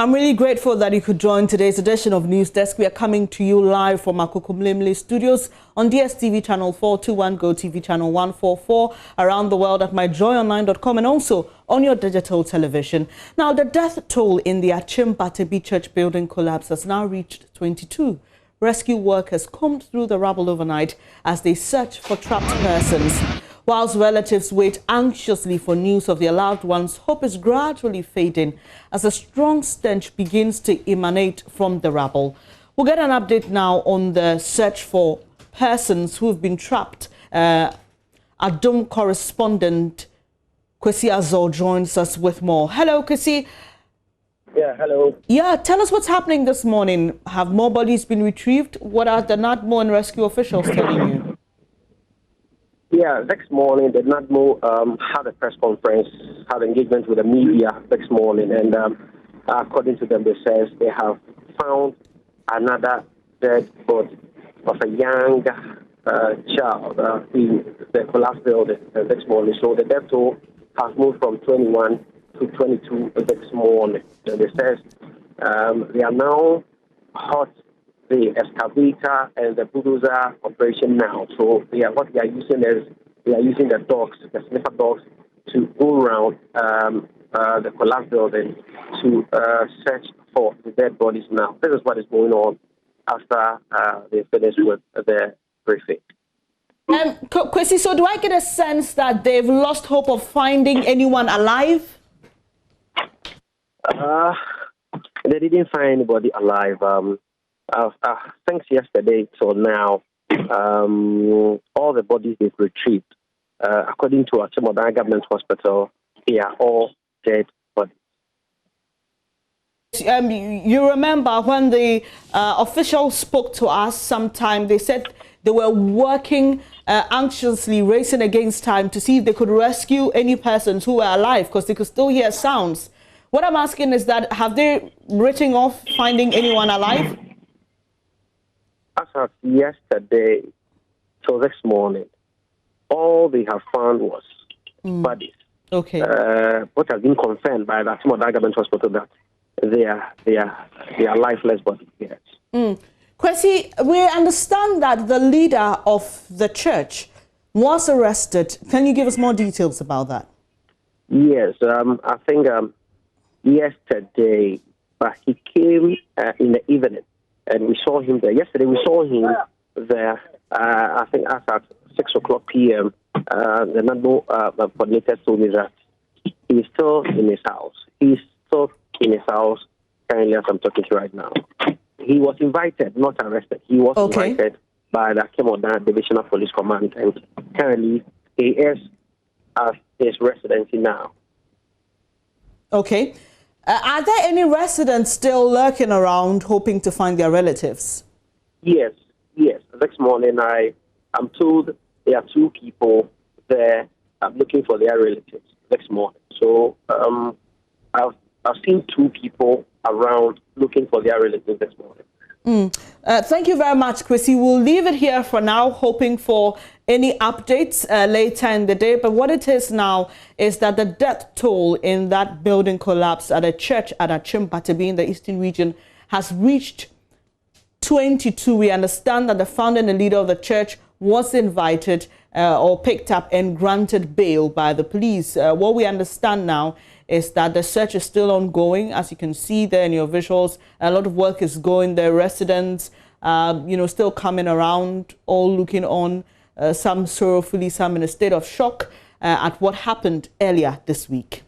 I'm really grateful that you could join today's edition of News Desk. We are coming to you live from our Kokomlemle studios on DSTV channel 421, Go TV channel 144, around the world at myjoyonline.com and also on your digital television. Now, the death toll in the Achimbatebi Church building collapse has now reached 22. Rescue workers combed through the rubble overnight as they search for trapped persons. Whilst relatives wait anxiously for news of their loved ones, hope is gradually fading as a strong stench begins to emanate from the rubble. We'll get an update now on the search for persons who have been trapped. Adom correspondent Kwesi Azor joins us with more. Hello, Kwesi. Yeah, hello. Yeah, tell us what's happening this morning. Have more bodies been retrieved? What are the NADMO and rescue officials telling you? Yeah, next morning, the NADMO had a press conference, had engagement with the media next morning, and according to them, they says they have found another dead body of a young child in the collapsed building next morning. So the death toll has moved from 21 to 22 this morning. And they says they are now hot the excavator and the bulldozer operation now. So what they are using is they are using the dogs, the sniffer dogs, to go around the collapsed building to search for the dead bodies now. This is what is going on after they finish with the briefing. Kwesi, so do I get a sense that they've lost hope of finding anyone alive? They didn't find anybody alive. Thanks yesterday till now, all the bodies they've retrieved, according to Achimbatebi Government Hospital, they are all dead bodies. You remember when the officials spoke to us sometime, they said they were working anxiously, racing against time to see if they could rescue any persons who were alive because they could still hear sounds. What I'm asking is that, have they written off finding anyone alive? As of yesterday till this morning, all they have found was bodies. Okay. What has been confirmed by the Achimbatebi Government Hospital that they are lifeless bodies. Yes. Kwesi, we understand that the leader of the church was arrested. Can you give us more details about that? Yes, I think yesterday, but he came in the evening. And we saw him there. Yesterday, we saw him there, I think, at 6 o'clock p.m. The NADMO coordinator told me that he's still in his house. He's still in his house currently as I'm talking to you right now. He was invited, not arrested. He was invited by the Achimbatebi Divisional Police Command. And currently, he is at his residency now. Okay. Are there any residents still lurking around hoping to find their relatives? Yes. This morning, I'm told there are 2 people there looking for their relatives this morning. So I've seen 2 people around looking for their relatives this morning. Thank you very much, Kwesi. We'll leave it here for now, hoping for any updates later in the day. But what it is now is that the death toll in that building collapse at a church at Achimbatebi in the eastern region has reached 22. We understand that the founder and the leader of the church was invited or picked up and granted bail by the police. What we understand now is that the search is still ongoing. As you can see there in your visuals, a lot of work is going there. Residents, still coming around, all looking on, some sorrowfully, some in a state of shock at what happened earlier this week.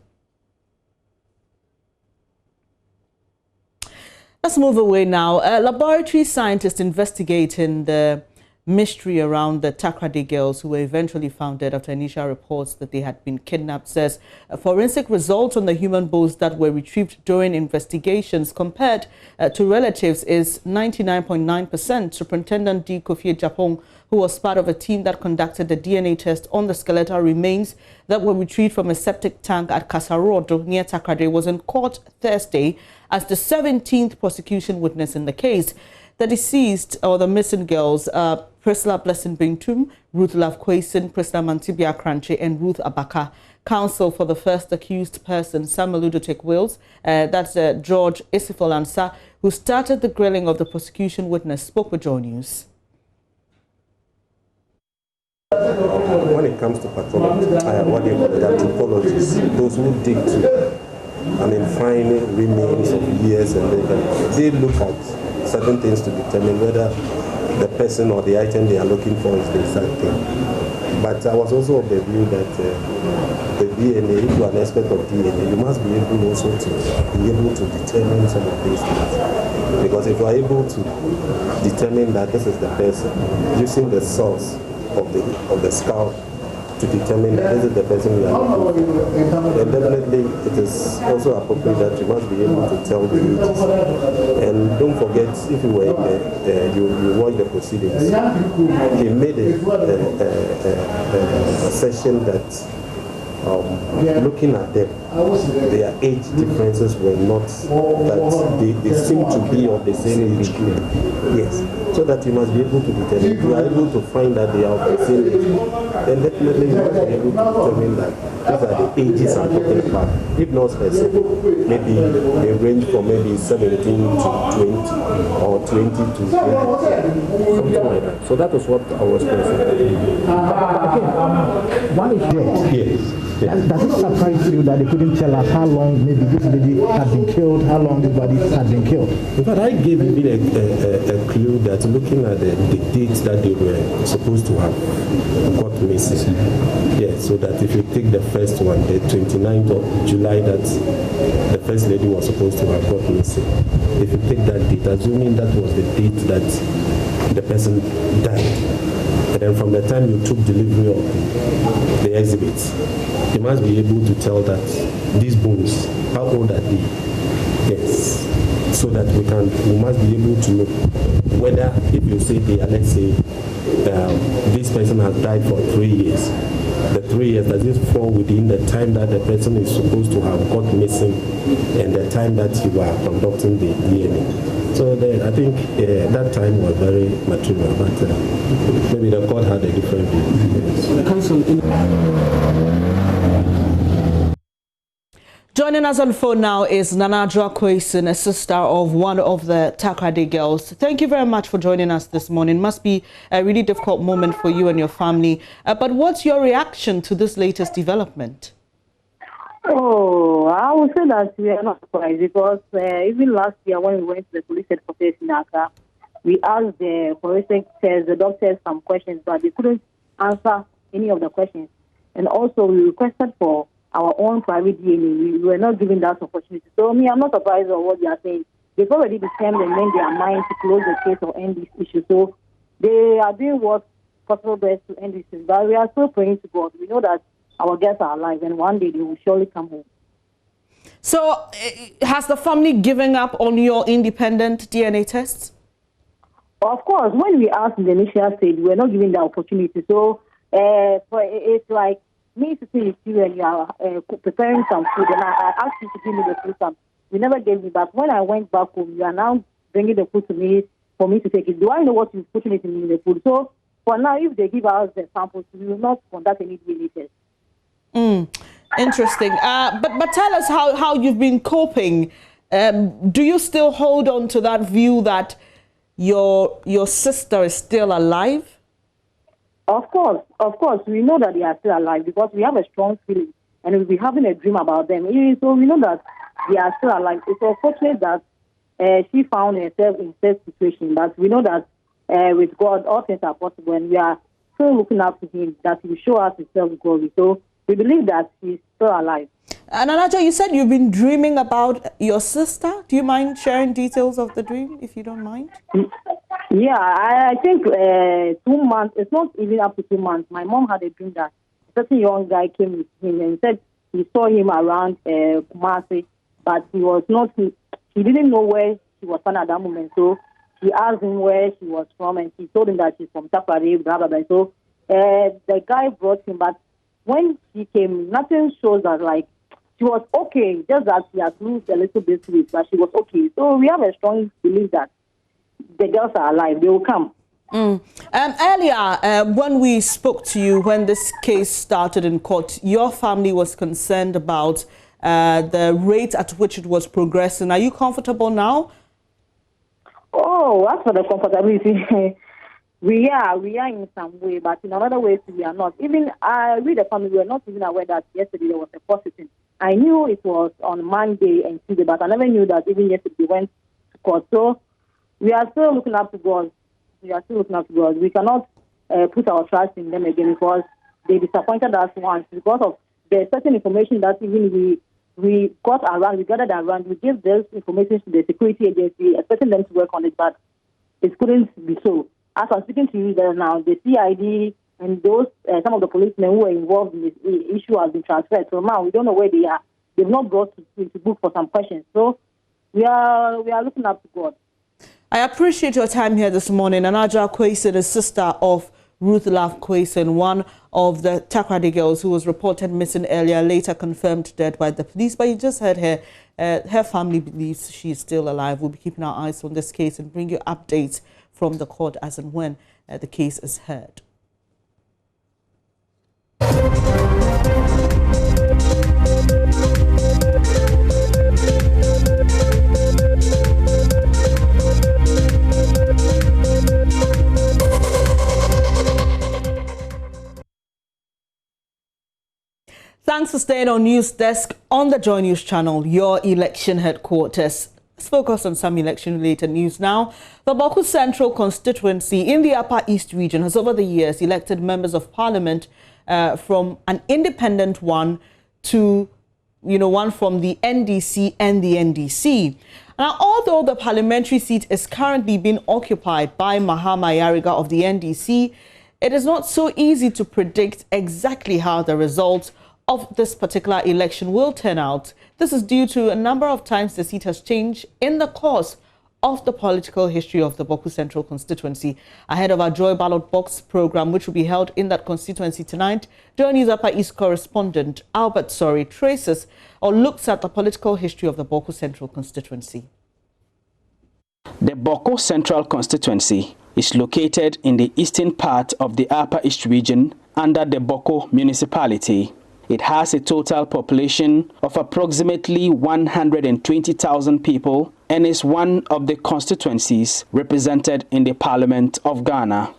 Let's move away now. Laboratory scientists investigating the mystery around the TAKORADI girls who were eventually found dead after initial reports that they had been kidnapped says forensic results on the human bones that were retrieved during investigations compared to relatives is 99.9%. Superintendent D. Kofi Japong, who was part of a team that conducted the DNA test on the skeletal remains that were retrieved from a septic tank at Kasarodo near TAKORADI, was in court Thursday as the 17th prosecution witness in the case. The deceased or the missing girls are Priscilla Blessing Bintum, Ruth Love Quason, Priscilla Mantibia Cranche, and Ruth Abaka. Counsel for the first accused person, Samuel Ludotek Wills, that's George Isifol Ansa, who started the grilling of the prosecution witness, spoke with Joy News. When it comes to pathology, what they call the anthropologists, those who dig to find remains of years, and they look at certain things to determine whether the person or the item they are looking for is the exact thing. But I was also of the view that the DNA, if you are an expert of DNA, you must be able also to be able to determine some of these things. Because if you are able to determine that this is the person, using the source of the skull to determine that this is the person we are looking for, then definitely it is also appropriate that you must be able to tell the ages. And don't forget, if you were in you watch the proceedings, he made a session that looking at them, their age differences were not that they seem to be of the same age group. Yes, so that you must be able to determine. If you are able to find that they are of the same age group, then definitely you must be able to determine that these are the ages I'm talking about. If not specific, maybe they range from maybe 17 to 20 or 20 to 20, something like that. So that was what I was saying. One is yes. Does it surprise you that they couldn't tell us how long maybe this lady had been killed, how long this body had been killed? In fact, I gave even a clue that looking at the dates that they were supposed to have got missing. Yeah, so that if you take the first one, the 29th of July, that the first lady was supposed to have got missing. If you take that date, assuming that was the date that the person died, and then from the time you took delivery of the exhibits, you must be able to tell that these bones, how old are they? Yes. So that we must be able to know whether, if you say they are, let's say, this person has died for 3 years. The 3 years, does it fall within the time that the person is supposed to have got missing and the time that you are conducting the DNA? So I think that time was very material, but maybe the court had a different view. Joining us on the phone now is Nanadra Quason, a sister of one of the TAKORADI girls. Thank you very much for joining us this morning. It must be a really difficult moment for you and your family. But what's your reaction to this latest development? Oh, I would say that we are not surprised because even last year when we went to the police headquarters in Accra, we asked the forensic test, the doctors some questions, but they couldn't answer any of the questions. And also we requested for our own private DNA. We were not given that opportunity. So I'm not surprised on what they are saying. They've already determined and made their mind to close the case or end this issue. So they are doing what possible best to end this issue. But we are still praying to God. We know that our girls are alive, and one day they will surely come home. So, has the family given up on your independent DNA tests? Of course, when we asked in the initial stage, we were not given the opportunity. So, it's like me sitting with you and you are preparing some food, and I asked you to give me the food. You never gave me, but when I went back home, you are now bringing the food to me for me to take it. Do I know what you're putting it in the food? So, for now, if they give us the samples, we will not conduct any DNA test. Interesting. But tell us how you've been coping. Do you still hold on to that view that your sister is still alive? Of course. We know that they are still alive because we have a strong feeling and we'll be having a dream about them. So we know that they are still alive. It's unfortunate that she found herself in such situation, but we know that with God, all things are possible, and we are still looking up to him that he will show us his self-glory. So we believe that she's still alive. And Anaja, you said you've been dreaming about your sister. Do you mind sharing details of the dream, if you don't mind? Yeah, I think 2 months, it's not even up to 2 months. My mom had a dream that a certain young guy came with him and said he saw him around Kumasi, but he didn't know where she was from at that moment. So he asked him where she was from, and she told him that she's from TAKORADI, blah, blah, blah. So the guy brought him, but when she came, nothing shows that, like, she was okay, just that she has lost a little bit weight, but she was okay. So we have a strong belief that the girls are alive. They will come. Earlier, when we spoke to you, when this case started in court, your family was concerned about the rate at which it was progressing. Are you comfortable now? Oh, as for the comfortability, we are in some way, but in another way, we are not. Even with the family, we were not even aware that yesterday there was a court sitting. I knew it was on Monday and Tuesday, but I never knew that even yesterday they went to court. So we are still looking up to God. We cannot put our trust in them again because they disappointed us once because of the certain information that even we got around, we gathered around, we gave this information to the security agency, expecting them to work on it, but it couldn't be so. As I'm speaking to you there now, the CID and those some of the policemen who were involved in this issue have been transferred. So now we don't know where they are. They've not brought to book for some questions. So we are looking up to God. I appreciate your time here this morning. Anaja Kwesi, the sister of Ruth Love Kwesi, one of the TAKORADI girls who was reported missing earlier, later confirmed dead by the police. But you just heard her. Her family believes she is still alive. We'll be keeping our eyes on this case and bring you updates from the court as and when the case is heard. Thanks for staying on News Desk on the Joy News channel, your election headquarters. Let's focus on some election-related news now. The Boku Central constituency in the Upper East region has over the years elected members of parliament from an independent one to, one from the NDC and the NDC. Now, although the parliamentary seat is currently being occupied by Mahama Ayariga of the NDC, it is not so easy to predict exactly how the results of this particular election will turn out. This is due to a number of times the seat has changed in the course of the political history of the Boku Central constituency. Ahead of our Joy Ballot Box program, which will be held in that constituency tonight, JoyNews Upper East correspondent Albert Sori traces or looks at the political history of the Boku Central constituency. The Boku Central constituency is located in the eastern part of the Upper East region under the Boku municipality. It has a total population of approximately 120,000 people and is one of the constituencies represented in the Parliament of Ghana.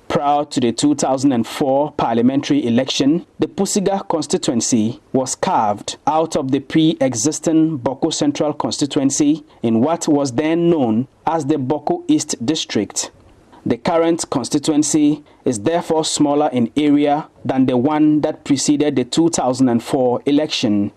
Prior to the 2004 parliamentary election, the Pusiga constituency was carved out of the pre-existing Boku Central constituency in what was then known as the Boku East District. The current constituency is therefore smaller in area than the one that preceded the 2004 election.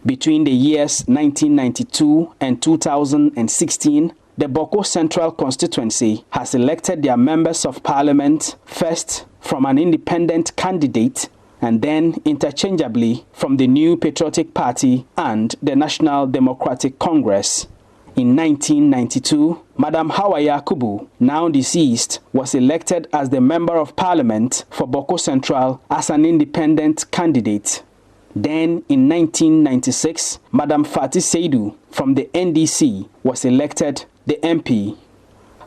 Between the years 1992 and 2016, the Boku Central constituency has elected their members of parliament first from an independent candidate and then interchangeably from the New Patriotic Party and the National Democratic Congress. In 1992, Madam Hawa Yakubu, now deceased, was elected as the Member of Parliament for Boku Central as an independent candidate. Then, in 1996, Madam Fati Seidu from the NDC was elected the MP.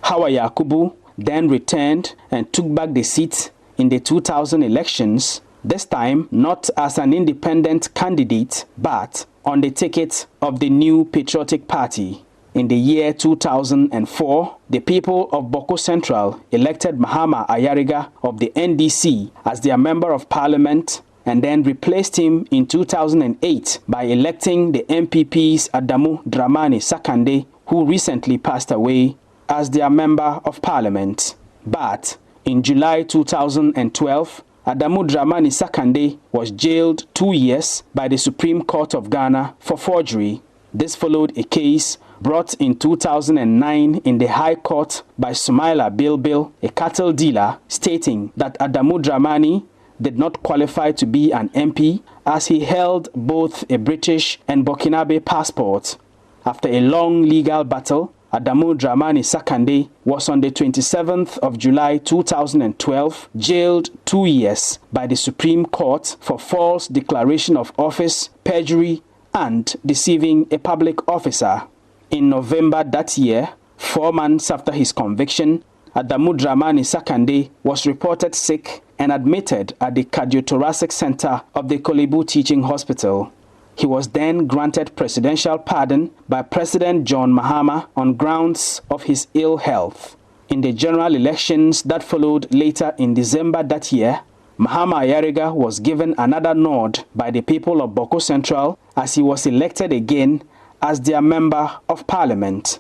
Hawa Yakubu then returned and took back the seat in the 2000 elections, this time not as an independent candidate, but on the ticket of the New Patriotic Party. In the year 2004, the people of Boku Central elected Mahama Ayariga of the NDC as their Member of Parliament and then replaced him in 2008 by electing the MPP's Adamu Dramani Sakande, who recently passed away, as their Member of Parliament. But in July 2012, Adamu Dramani Sakande was jailed 2 years by the Supreme Court of Ghana for forgery. This followed a case brought in 2009 in the High Court by Sumaila Bilbil, a cattle dealer, stating that Adamu Dramani did not qualify to be an MP as he held both a British and Burkinabe passport. After a long legal battle, Adamu Dramani Sakande was on the 27th of July 2012 jailed 2 years by the Supreme Court for false declaration of office, perjury, and deceiving a public officer. In November that year, 4 months after his conviction, Adamu Dramani Sakande was reported sick and admitted at the Cardiothoracic Center of the Kolebu Teaching Hospital. He was then granted presidential pardon by President John Mahama on grounds of his ill health. In the general elections that followed later in December that year, Mahama Ayariga was given another nod by the people of Boko Central as he was elected again as their Member of Parliament.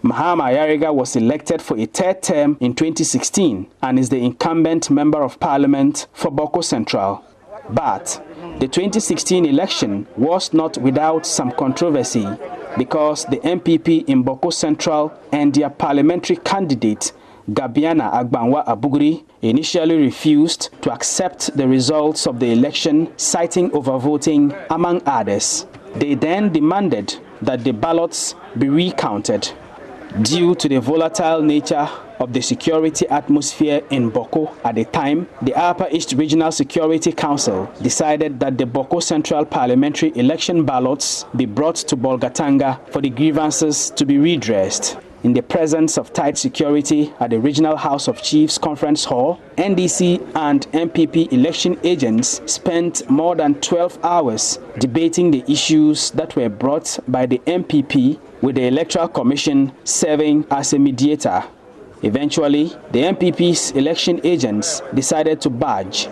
Mahama Ayariga was elected for a 3rd term in 2016 and is the incumbent Member of Parliament for Boko Central. But the 2016 election was not without some controversy because the MPP in Boko Central and their parliamentary candidate, Gabiana Agbanwa Abuguri, initially refused to accept the results of the election, citing overvoting among others. They then demanded that the ballots be recounted. Due to the volatile nature of the security atmosphere in Boko at the time, the Upper East Regional Security Council decided that the Boko Central Parliamentary election ballots be brought to Bolgatanga for the grievances to be redressed. In the presence of tight security at the Regional House of Chiefs Conference Hall, NDC and MPP election agents spent more than 12 hours debating the issues that were brought by the MPP, with the Electoral Commission serving as a mediator. Eventually, the MPP's election agents decided to budge.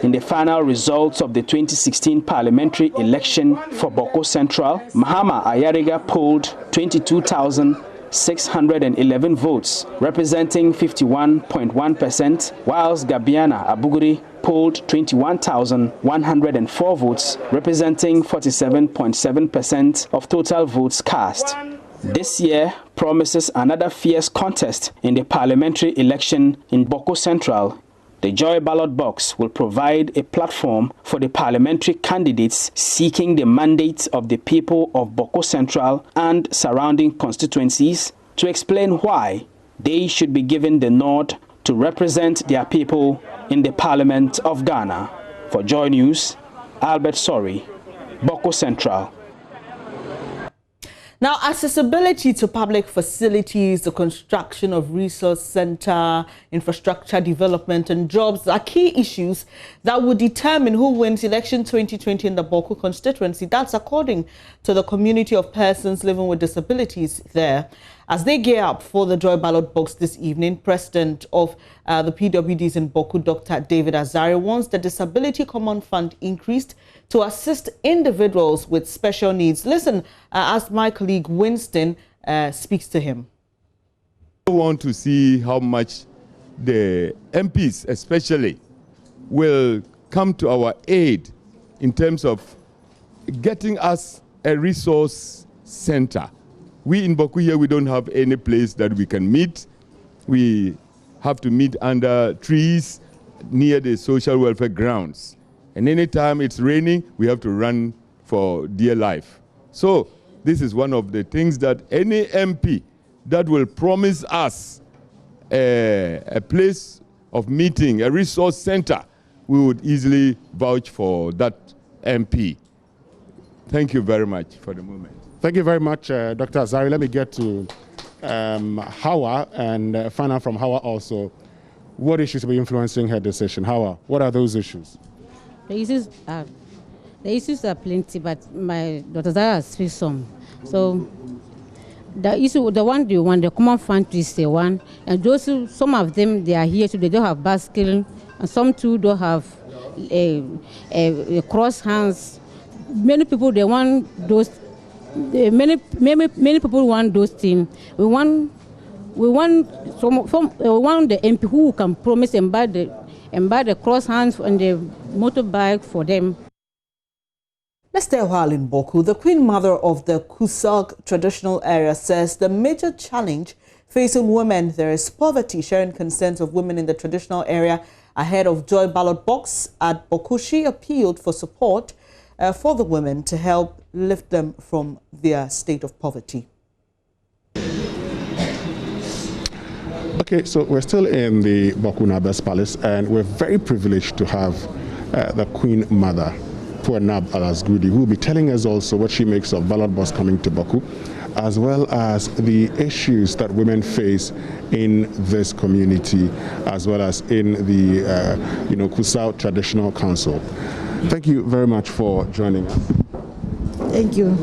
In the final results of the 2016 parliamentary election for Boko Central, Mahama Ayariga polled 22,611 votes, representing 51.1%, whilst Gabiana Abuguri polled 21,104 votes, representing 47.7% of total votes cast. This year promises another fierce contest in the parliamentary election in Boko Central. The Joy ballot box will provide a platform for the parliamentary candidates seeking the mandate of the people of Boko Central and surrounding constituencies to explain why they should be given the nod to represent their people in the Parliament of Ghana. For Joy News, Albert Sori, Boko Central. Now, accessibility to public facilities, the construction of resource center, infrastructure development and jobs are key issues that will determine who wins election 2020 in the Boko constituency. That's according to the community of persons living with disabilities there. As they gear up for the Joy ballot box this evening, President of the PWDs in Boko, Dr. David Azari, wants the Disability Common Fund increased to assist individuals with special needs. Listen as my colleague Winston speaks to him. I want to see how much the MPs especially will come to our aid in terms of getting us a resource center. We in Boku here, we don't have any place that we can meet. We have to meet under trees near the social welfare grounds. And anytime it's raining, we have to run for dear life. So this is one of the things that any MP that will promise us a place of meeting, a resource center, we would easily vouch for that MP. Thank you very much for the moment. Thank you very much, Dr. Azari. Let me get to Hawa and find out from Hawa also what issues will be influencing her decision. Hawa, what are those issues? The issues are plenty, but my Dr. Azari speaks some. So the issue, the common fund is the one, and those some of them they are here too. They don't have bicycle, and some too don't have a cross hands. Many people they want those. Many people want those things. We want the MP who can promise and buy the cross hands and the motorbike for them. Let's stay a while in Boku. The Queen Mother of the Kusag traditional area says the major challenge facing women there is poverty, sharing concerns of women in the traditional area ahead of Joy ballot box at Boku. She appealed for support for the women to help lift them from their state of poverty. Okay, so we're still in the Boku Nabas Palace, and we're very privileged to have the Queen Mother, Puanab Alasgudi, who will be telling us also what she makes of ballot box coming to Boku. as well as the issues that women face in this community, as well as in the Kusau Traditional Council. Thank you very much for joining us. Thank you.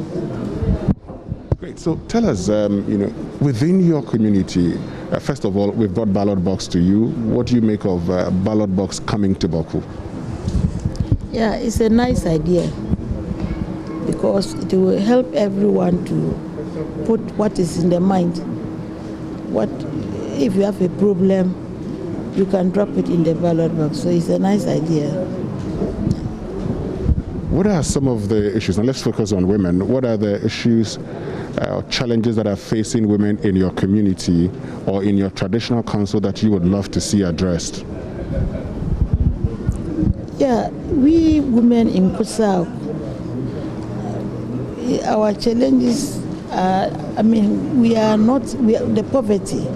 Great. So tell us, within your community, first of all, we've brought ballot box to you. What do you make of ballot box coming to Boku? Yeah, it's a nice idea because it will help everyone to put what is in their mind. What if you have a problem, you can drop it in the ballot box. So it's a nice idea. What are some of the issues? And let's focus on women. What are the issues or challenges that are facing women in your community or in your traditional council that you would love to see addressed? Yeah, we women in Kusau, our challenges are, the poverty.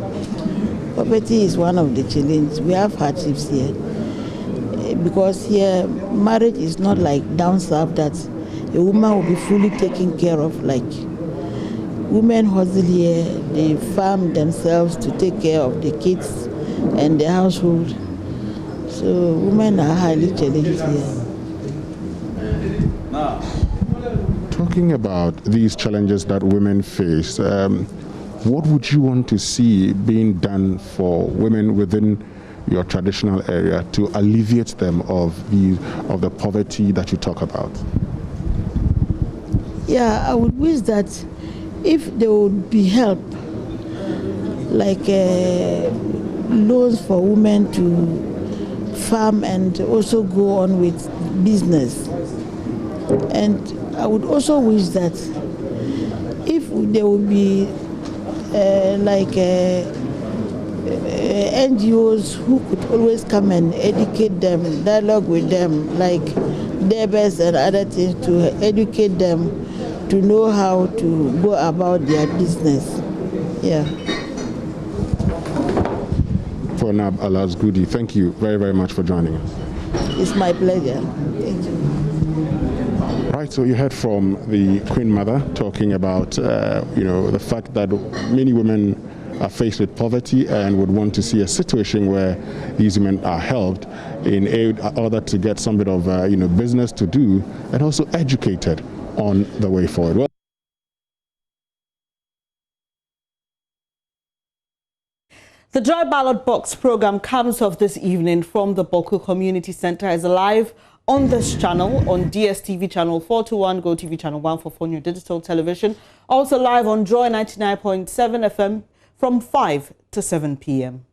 Poverty is one of the challenges. We have hardships here. Because here, marriage is not like down south that a woman will be fully taken care of. Like women hustle here, they farm themselves to take care of the kids and the household. So women are highly challenged here. Talking about these challenges that women face, what would you want to see being done for women within your traditional area to alleviate them of the poverty that you talk about? Yeah, I would wish that if there would be help, like loans for women to farm and also go on with business. And I would also wish that if there would be NGOs who could always come and educate them, dialogue with them, like Debes and other things, to educate them to know how to go about their business. Yeah. For Nab Allah's Goody, thank you very, very much for joining us. It's my pleasure. Thank you. Right, so you heard from the Queen Mother talking about, the fact that many women are faced with poverty and would want to see a situation where these women are helped in order to get some bit of business to do and also educated on the way forward. Well, the Joy Ballot Box program comes off this evening from the Boku Community Center. Is live on this channel, on DSTV channel 421, GoTV channel 144, New Digital Television. Also live on Joy 99.7 FM from 5 to 7 p.m.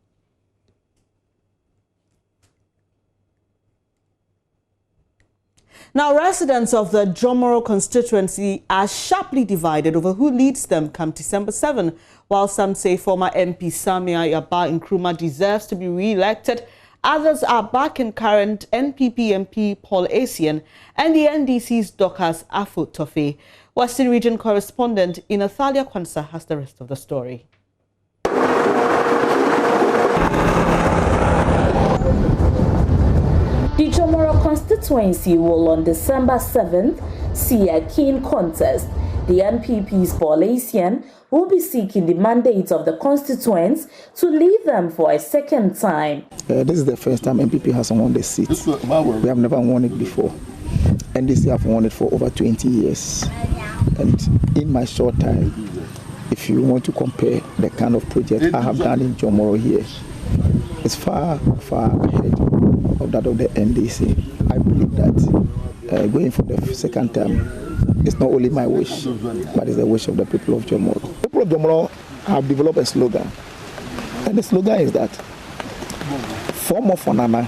Now, residents of the Jomoro constituency are sharply divided over who leads them come December 7, while some say former MP Samia Yaba Nkrumah deserves to be re-elected. Others are backing current NPP MP Paul Asian and the NDC's Dorcas Afo-Tofe. Western Region correspondent Inathalia Kwansa has the rest of the story. The Jomoro constituency will on December 7th see a keen contest. The NPP's Paul Asian will be seeking the mandate of the constituents to lead them for a second time. This is the first time NPP has won the seat. We have never won it before. NDC have won it for over 20 years. And in my short time, if you want to compare the kind of project I have done in Jomoro here, it's far, far ahead of that of the NDC. I believe that going for the second term, it's not only my wish, but it's the wish of the people of Jomoro. The people of Jomoro have developed a slogan, and the slogan is that form of Fonana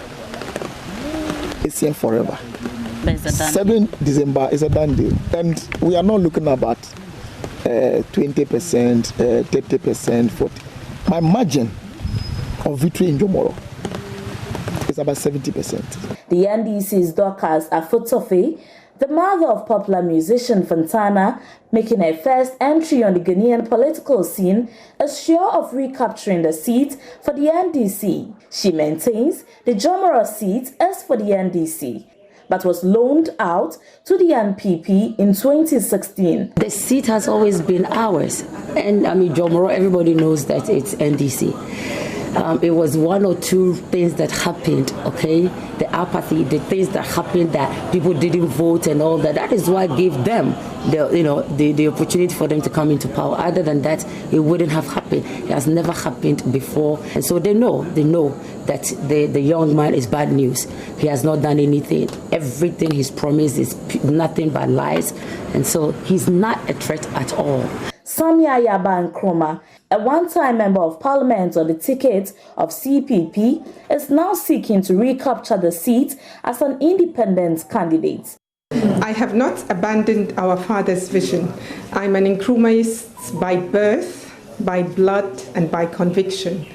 is here forever. 7 December is a done deal, and we are not looking about 20%, 30%, 40%. My margin of victory in Jomoro is about 70%. The NDC's Dorcas Afo-Tofe, the mother of popular musician Fontana, making her first entry on the Ghanaian political scene, is sure of recapturing the seat for the NDC. She maintains the Jomoro seat is for the NDC. but was loaned out to the NPP in 2016. The seat has always been ours, and I mean, Jomoro, everybody knows that it's NDC. It was one or two things that happened, okay? The apathy, the things that happened that people didn't vote and all that. That is what gave them the opportunity for them to come into power. Other than that, it wouldn't have happened. It has never happened before. And so they know that the young man is bad news. He has not done anything. Everything he's promised is nothing but lies. And so he's not a threat at all. Samia Yaba Nkrumah, a one-time member of parliament on the ticket of CPP, is now seeking to recapture the seat as an independent candidate. I have not abandoned our father's vision. I'm an Nkrumahist by birth, by blood, and by conviction.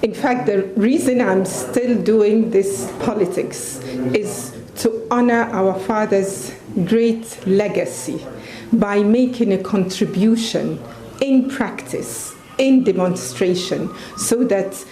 In fact, the reason I'm still doing this politics is to honor our father's great legacy by making a contribution in practice, in demonstration, so that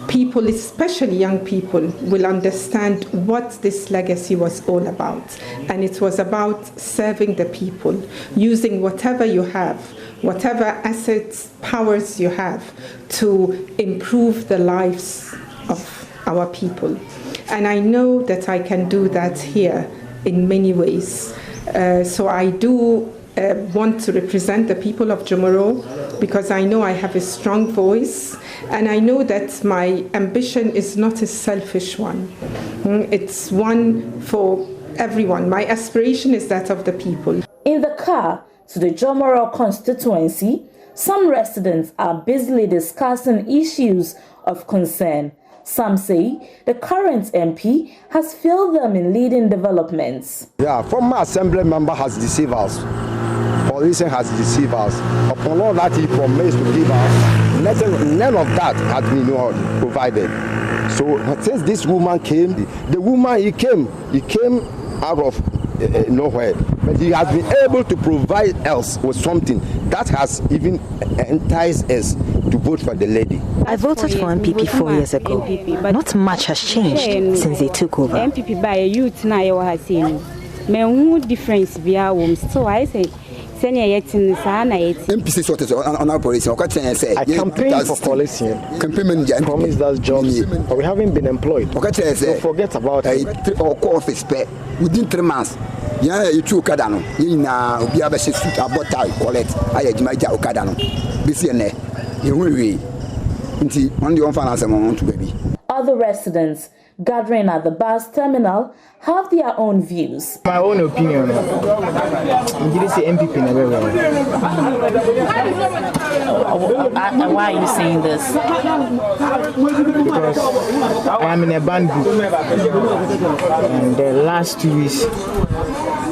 people, especially young people, will understand what this legacy was all about. And it was about serving the people, using whatever you have, whatever assets, powers you have, to improve the lives of our people. And I know that I can do that here in many ways. So I do want to represent the people of Jomoro, because I know I have a strong voice, and I know that my ambition is not a selfish one. It's one for everyone. My aspiration is that of the people. In the car to the Jomoro constituency, some residents are busily discussing issues of concern. Some say the current MP has failed them in leading developments. Yeah, former assembly member has deceived us. Politician has deceived us. Upon all that he promised to give us, none of that has been provided. So since this woman came, he came out of nowhere. But he has been able to provide us with something that has even enticed us to vote for the lady. I voted for MPP 4 years ago. Not much has changed since they took over. MPP by a youth now has seen. Me difference be so I say MPC sorted on our police. I campaigned for coalition. Promise that's jobs, but we haven't been employed. Don't forget about it. Office pay within 3 months. Yeah, you took Cadano. You know, be able to shoot about time, call it. I had my job Cadano. BCN, you will read. When you finance a moment to baby. Other residents gathering at the bus terminal have their own views. My own opinion. Did say MPP never Why are you saying this? Because I am in a band group, and the last 2 weeks,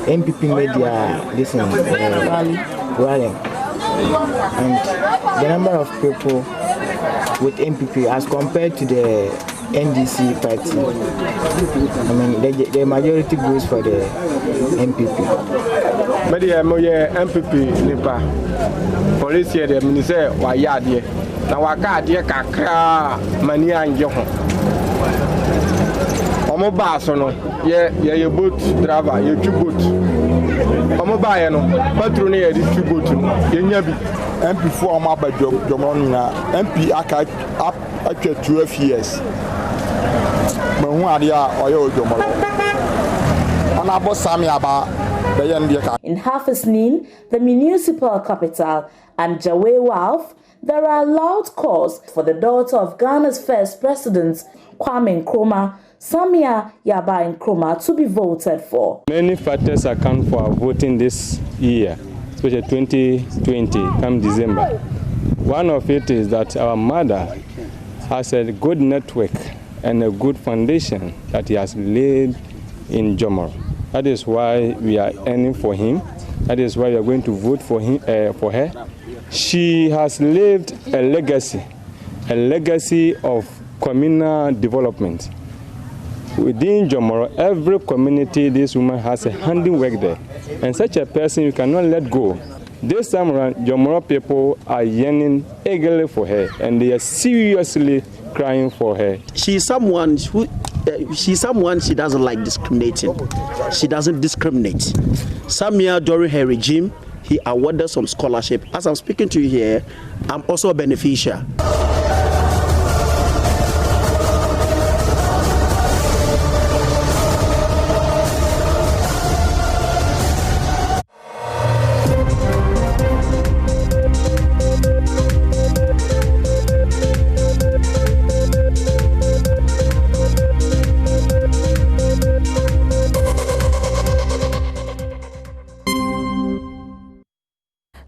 MPP made their rally, and the number of people with MPP as compared to the NDC party, I mean, the majority goes for the MPP. MPP nipa police here the minister wa yade na wa ka de kakra mani anje ho omo ba so no ye boat driver ye twi boat omo ba ye no patron ne ye twi boat ye nya bi MP for omo abadwo Jomoro na MP aka atwa 12 years. In Hafesnin, the municipal capital, and Jawe Wharf, there are loud calls for the daughter of Ghana's first president, Kwame Nkrumah, Samia Yaba Nkrumah, to be voted for. Many factors account for our voting this year, especially 2020, come December. One of it is that our mother has a good network and a good foundation that he has laid in Jomoro. That is why we are aiming for him. That is why we are going to vote for him, for her. She has lived a legacy of communal development. Within Jomoro, every community, this woman has a handiwork there. And such a person you cannot let go. This time around, Jomoro people are yearning eagerly for her, and they are seriously crying for her. She is someone who she's someone, she doesn't like discriminating. She doesn't discriminate. Some year during her regime, he awarded some scholarship. As I'm speaking to you here, I'm also a beneficiary.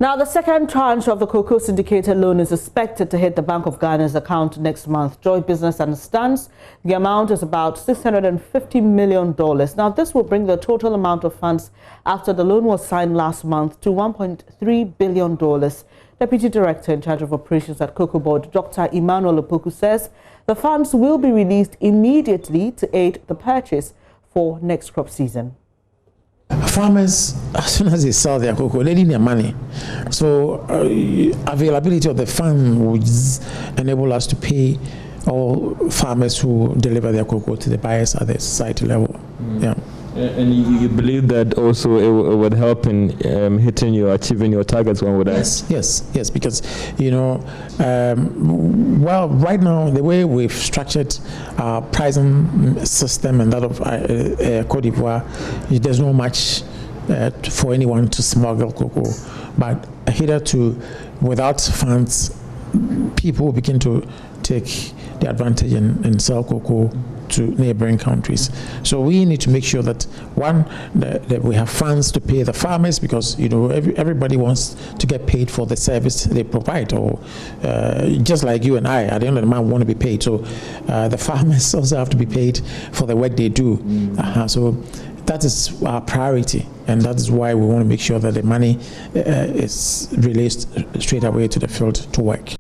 Now, the second tranche of the cocoa syndicated loan is expected to hit the Bank of Ghana's account next month. Joy Business understands the amount is about $650 million. Now, this will bring the total amount of funds after the loan was signed last month to $1.3 billion. Deputy Director in charge of operations at Cocoa Board, Dr. Emmanuel Opoku, says the funds will be released immediately to aid the purchase for next crop season. Farmers, as soon as they sell their cocoa, they need their money. So availability of the fund would enable us to pay all farmers who deliver their cocoa to the buyers at the society level. Yeah. And you believe that also it would help in achieving your targets one would Yes, because well, right now the way we've structured our pricing system and that of Cote d'Ivoire, there's not much for anyone to smuggle cocoa, but hitherto without funds, people begin to take the advantage and sell cocoa to neighboring countries. So we need to make sure that one, that we have funds to pay the farmers, because everybody wants to get paid for the service they provide, or just like you and I, at the end of the month, want to be paid. So the farmers also have to be paid for the work they do. So that is our priority, and that is why we want to make sure that the money is released straight away to the field to work.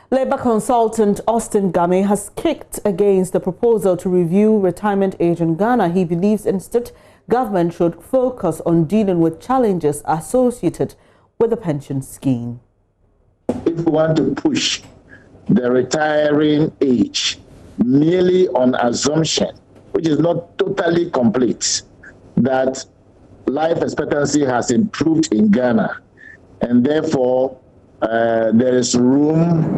Labour consultant Austin Game has kicked against the proposal to review retirement age in Ghana. He believes instead government should focus on dealing with challenges associated with the pension scheme. If we want to push the retiring age merely on assumption, which is not totally complete, that life expectancy has improved in Ghana, and therefore there is room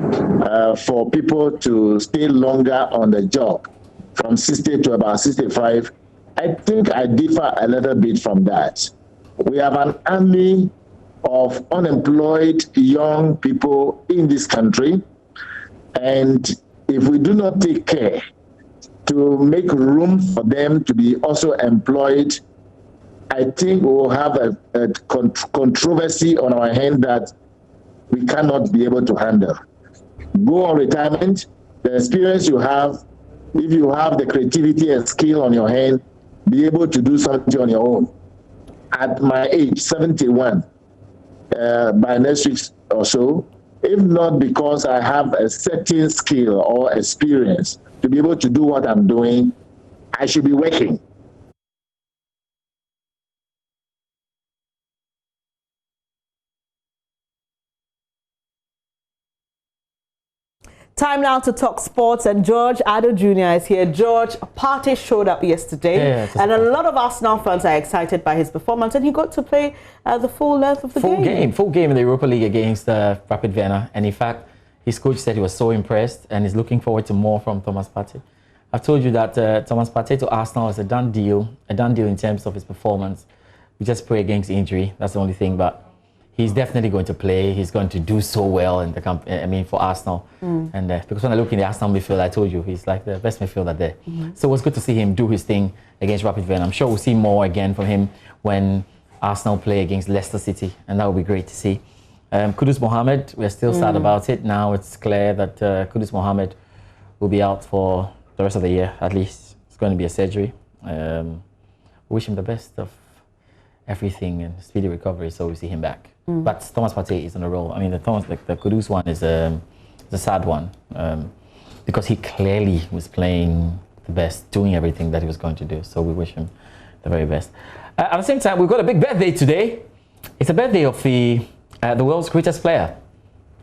for people to stay longer on the job from 60 to about 65. I think I differ a little bit from that. We have an army of unemployed young people in this country, and if we do not take care to make room for them to be also employed, I think we will have a controversy on our hand that we cannot be able to handle. Go on retirement, the experience you have, if you have the creativity and skill on your hand, be able to do something on your own. At my age, 71, by next week or so, if not because I have a certain skill or experience to be able to do what I'm doing, I should be working. Time now to talk sports, and George Addo Jr. is here. George, Partey showed up yesterday, and a lot of Arsenal fans are excited by his performance, and he got to play the full length of the game. Full game in the Europa League against Rapid Vienna, and in fact, his coach said he was so impressed and is looking forward to more from Thomas Partey. I've told you that Thomas Partey to Arsenal is a done deal in terms of his performance. We just pray against injury, that's the only thing, but he's definitely going to play. He's going to do so well in the for Arsenal. And because when I look in the Arsenal midfield, I told you he's like the best midfielder there. So it was good to see him do his thing against Rapid Vienna. I'm sure we'll see more again from him when Arsenal play against Leicester City, and that will be great to see. Kudus Mohammed, we're still sad about it. Now it's clear that Kudus Mohammed will be out for the rest of the year, at least. It's going to be a surgery. Wish him the best of everything and speedy recovery, so we see him back. But Thomas Partey is on a roll. I mean, the Kudus one is a sad one because he clearly was playing the best, doing everything that he was going to do. So we wish him the very best. At the same time, we've got a big birthday today. It's a birthday of the world's greatest player.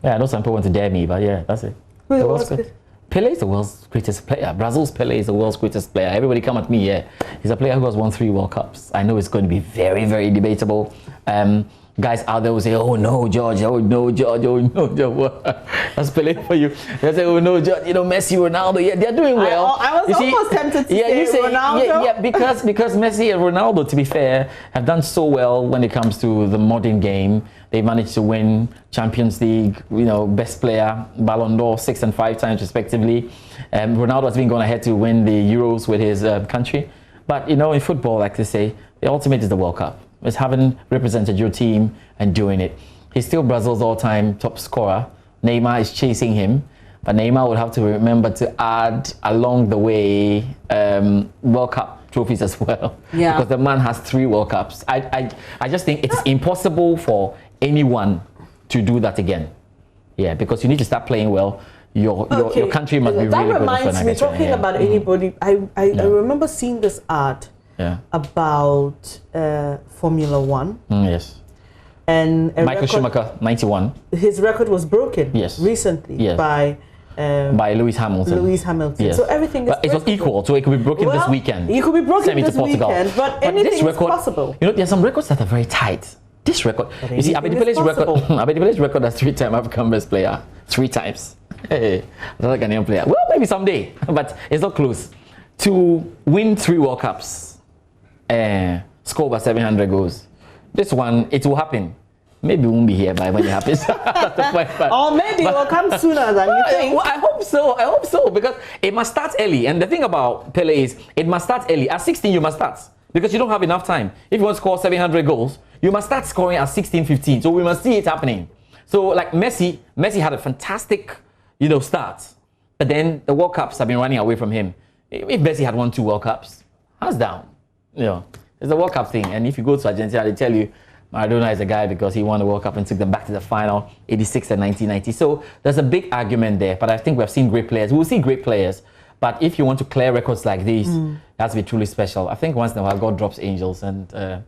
Yeah, I know some people want to dare me, but yeah, that's it. The Pelé is the world's greatest player. Brazil's Pelé is the world's greatest player. Everybody come at me here. He's a player who has won 3 World Cups. I know it's going to be very, very debatable. Guys out there will say, oh no, George, oh no, George, oh no, George. That's Pelé for you. They say, oh no, George, you know, Messi, Ronaldo, yeah, they're doing well. I was almost tempted to say Ronaldo. Yeah, because Messi and Ronaldo, to be fair, have done so well when it comes to the modern game. They managed to win Champions League, you know, best player, Ballon d'Or 6 and 5 times respectively. Ronaldo has been going ahead to win the Euros with his country. But, you know, in football, like they say, the ultimate is the World Cup. It's having represented your team and doing it. He's still Brazil's all-time top scorer. Neymar is chasing him. But Neymar would have to remember to add along the way World Cup trophies as well. Yeah. Because the man has 3 World Cups. I just think it's impossible for anyone to do that again. Yeah, because you need to start playing well. Your country must be really good. That reminds me, talking about anybody, I remember seeing this ad about Formula 1. Yes. And Michael Schumacher, 91. His record was broken recently by Lewis Hamilton. Yes. So everything is it was equal, so it could be broken this weekend. It could be broken Send me this to Portugal. weekend, but anything is possible. You know, there are some records that are very tight. This record, you see, Abedipele's record as 3-time African best player, 3 times. Hey, another Ghanaian player. Well, maybe someday, but it's not close. To win 3 World Cups, score over 700 goals. This one, it will happen. Maybe we won't be here by when it happens. Or maybe it will come sooner than you think. Well, I hope so, because it must start early. And the thing about Pelé is, it must start early. At 16, you must start, because you don't have enough time. If you want to score 700 goals, you must start scoring at 16, 15. So we must see it happening. So like Messi had a fantastic, you know, start. But then the World Cups have been running away from him. If Messi had won 2 World Cups, hands down. You know, it's the World Cup thing. And if you go to Argentina, they tell you Maradona is a guy because he won the World Cup and took them back to the final, 86 and 1990. So there's a big argument there. But I think we've seen great players. We'll see great players. But if you want to clear records like these, it has to be truly special. I think once in a while, God drops angels, and one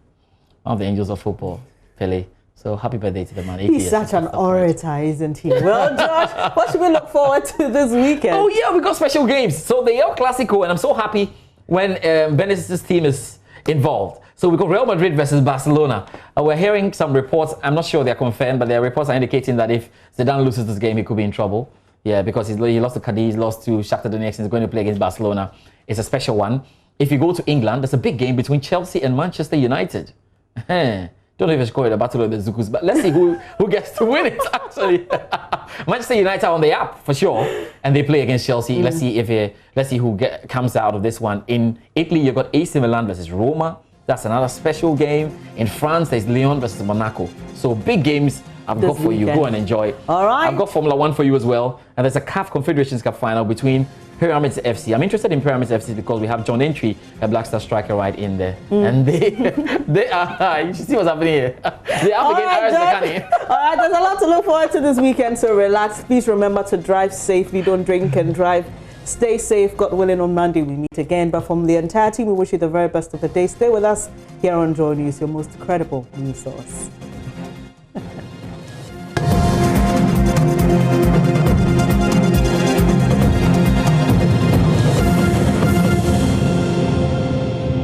of the angels of football, Pelé. So happy birthday to the man. He's such an orator, isn't he? Well, Josh, what should we look forward to this weekend? Oh, yeah, we got special games. So the El Clasico, and I'm so happy when Benitez's team is involved. So we got Real Madrid versus Barcelona. We're hearing some reports. I'm not sure they're confirmed, but there are reports are indicating that if Zidane loses this game, he could be in trouble. Yeah, because he lost to Cadiz, lost to Shakhtar Donetsk, and he's going to play against Barcelona. It's a special one. If you go to England, there's a big game between Chelsea and Manchester United. Don't know if it's called a battle of the Zukus, but let's see who gets to win it, actually. Manchester United are on the app, for sure, and they play against Chelsea. Let's see who comes out of this one. In Italy, you've got AC Milan versus Roma. That's another special game. In France, there's Lyon versus Monaco. So big games I've got for you. Go and enjoy. All right. I've got Formula 1 for you as well. And there's a CAF Confederations Cup final between Pyramids FC. I'm interested in Pyramids FC because we have John Entry, a Black Star striker, right in there. And they are, you see what's happening here. They are against All right, there's a lot to look forward to this weekend, so relax. Please remember to drive safely. Don't drink and drive. Stay safe. God willing, on Monday we meet again. But from the entire team, we wish you the very best of the day. Stay with us here on Joy News, your most credible news source.